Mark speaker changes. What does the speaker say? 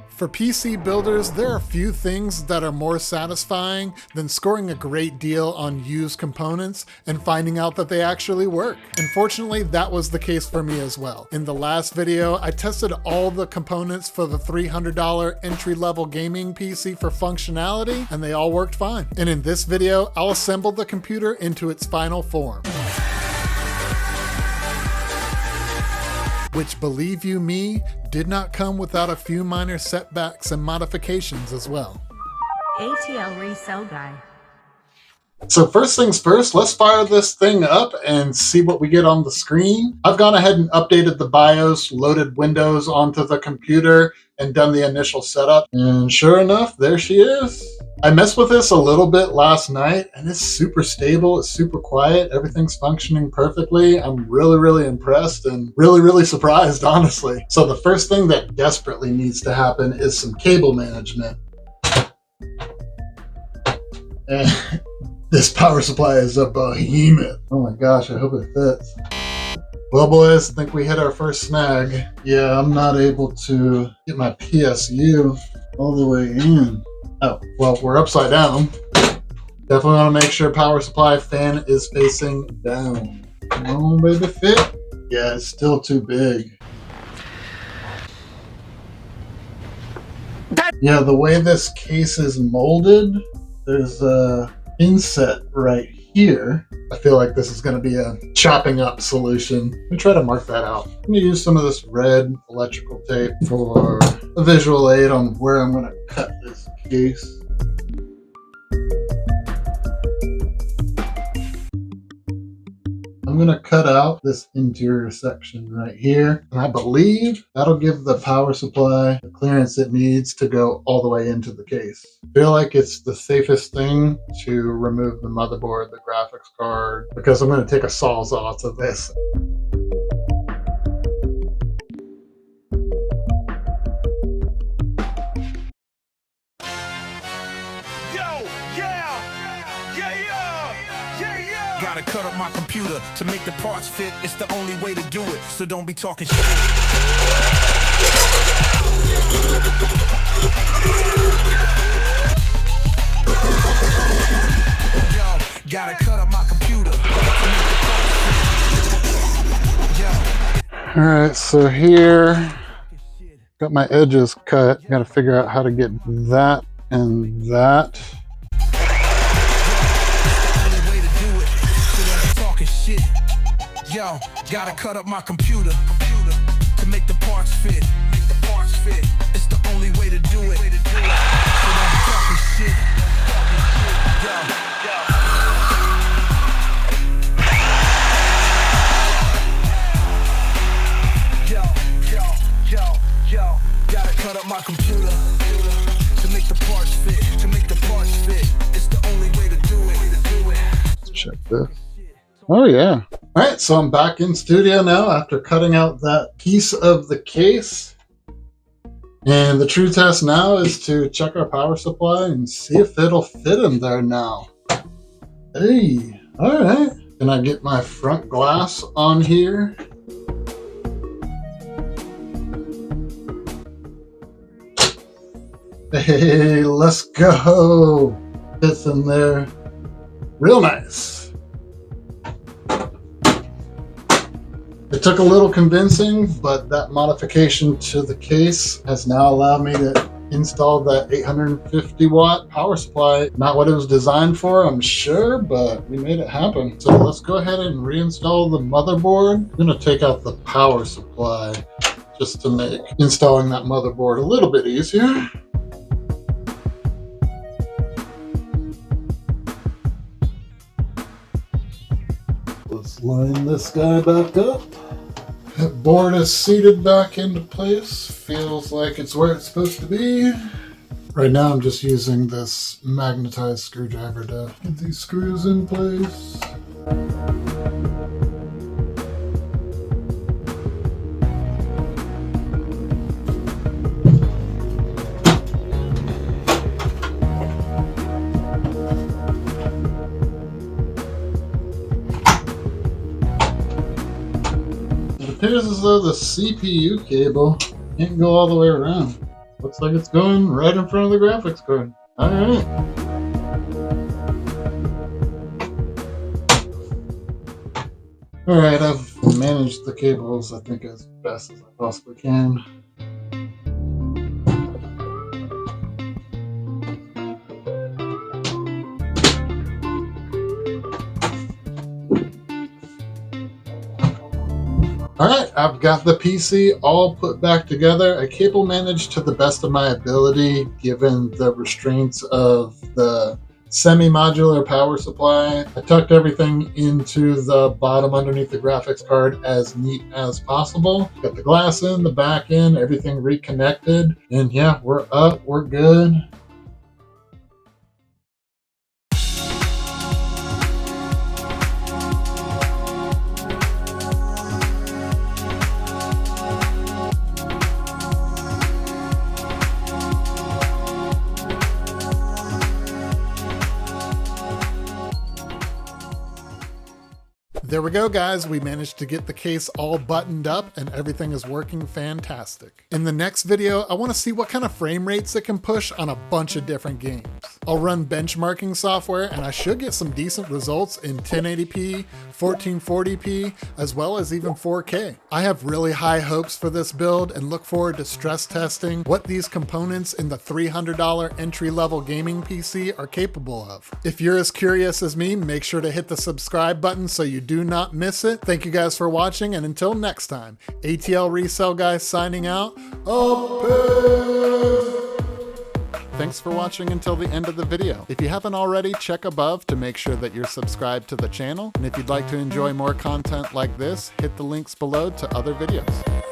Speaker 1: For PC builders, there are few things that are more satisfying than scoring a great deal on used components and finding out that they actually work. And fortunately, that was the case for me as well. In the last video, I tested all the components for the $300 entry-level gaming PC for functionality, and they all worked fine. And in this video, I'll assemble the computer into its final form. Which, believe you me, did not come without a few minor setbacks and modifications as well.
Speaker 2: ATL Resell Guy.
Speaker 1: So first things first, let's fire this thing up and see what we get on the screen. I've gone ahead and updated the BIOS, loaded Windows onto the computer, and done the initial setup. And sure enough, there she is. I messed with this a little bit last night, and it's super stable, it's super quiet, everything's functioning perfectly. I'm really impressed and really surprised, honestly. So the first thing that desperately needs to happen is some cable management. And this power supply is a behemoth. Oh my gosh, I hope it fits. Well boys, I think we hit our first snag. Yeah, I'm not able to get my PSU all the way in. Oh, well, we're upside down. Definitely want to make sure power supply fan is facing down. Come on, baby, fit. Yeah, it's still too big. Yeah, the way this case is molded, there's a inset right here. I feel like this is going to be a chopping up solution. Let me try to mark that out. I'm going to use some of this red electrical tape for a visual aid on where I'm going to cut this case. I'm going to cut out this interior section right here, and I believe that'll give the power supply the clearance it needs to go all the way into the case. I feel like it's the safest thing to remove the motherboard, the graphics card, because I'm going to take a sawzall to this.
Speaker 3: Gotta cut up my computer to make the parts fit. It's the only way to do it, so don't be talking shit. Yo, gotta cut up my computer to make the parts fit.
Speaker 1: Alright, so here, got my edges cut. Gotta figure out how to get that and that.
Speaker 3: Yo, gotta cut up my computer to make the parts fit. Make the parts fit. It's the only way to do it. So don't be talking shit. Yo, gotta cut up my computer to make the parts fit. To make the parts fit. It's the only way to do it.
Speaker 1: Let's check this. Oh yeah. All right, so I'm back in studio now after cutting out that piece of the case. And the true test now is to check our power supply and see if it'll fit in there now. Hey, all right. Can I get my front glass on here? Hey, let's go. Fits in there. Real nice. It took a little convincing, but that modification to the case has now allowed me to install that 850 watt power supply. Not what it was designed for, I'm sure, but we made it happen. So let's go ahead and reinstall the motherboard. I'm gonna take out the power supply just to make installing that motherboard a little bit easier. Let's line this guy back up. That board is seated back into place. Feels like it's where it's supposed to be. Right now I'm just using this magnetized screwdriver to get these screws in place. It appears as though the CPU cable can't go all the way around. Looks like it's going right in front of the graphics card. All right. All right, I've managed the cables, I think, as best as I possibly can. Alright, I've got the PC all put back together. I cable managed to the best of my ability, given the restraints of the semi-modular power supply. I tucked everything into the bottom underneath the graphics card as neat as possible. Got the glass in, the back in, everything reconnected. And yeah, we're up, we're good. There we go, guys. We managed to get the case all buttoned up and everything is working fantastic. In the next video, I want to see what kind of frame rates it can push on a bunch of different games. I'll run benchmarking software and I should get some decent results in 1080p, 1440p, as well as even 4K. I have really high hopes for this build and look forward to stress testing what these components in the $300 entry-level gaming PC are capable of. If you're as curious as me, make sure to hit the subscribe button so you do not miss it. Thank you guys for watching, and until next time, ATL Resell Guy signing out. Thanks for watching until the end of the video. If you haven't already, check above to make sure that you're subscribed to the channel. And if you'd like to enjoy more content like this, hit the links below to other videos.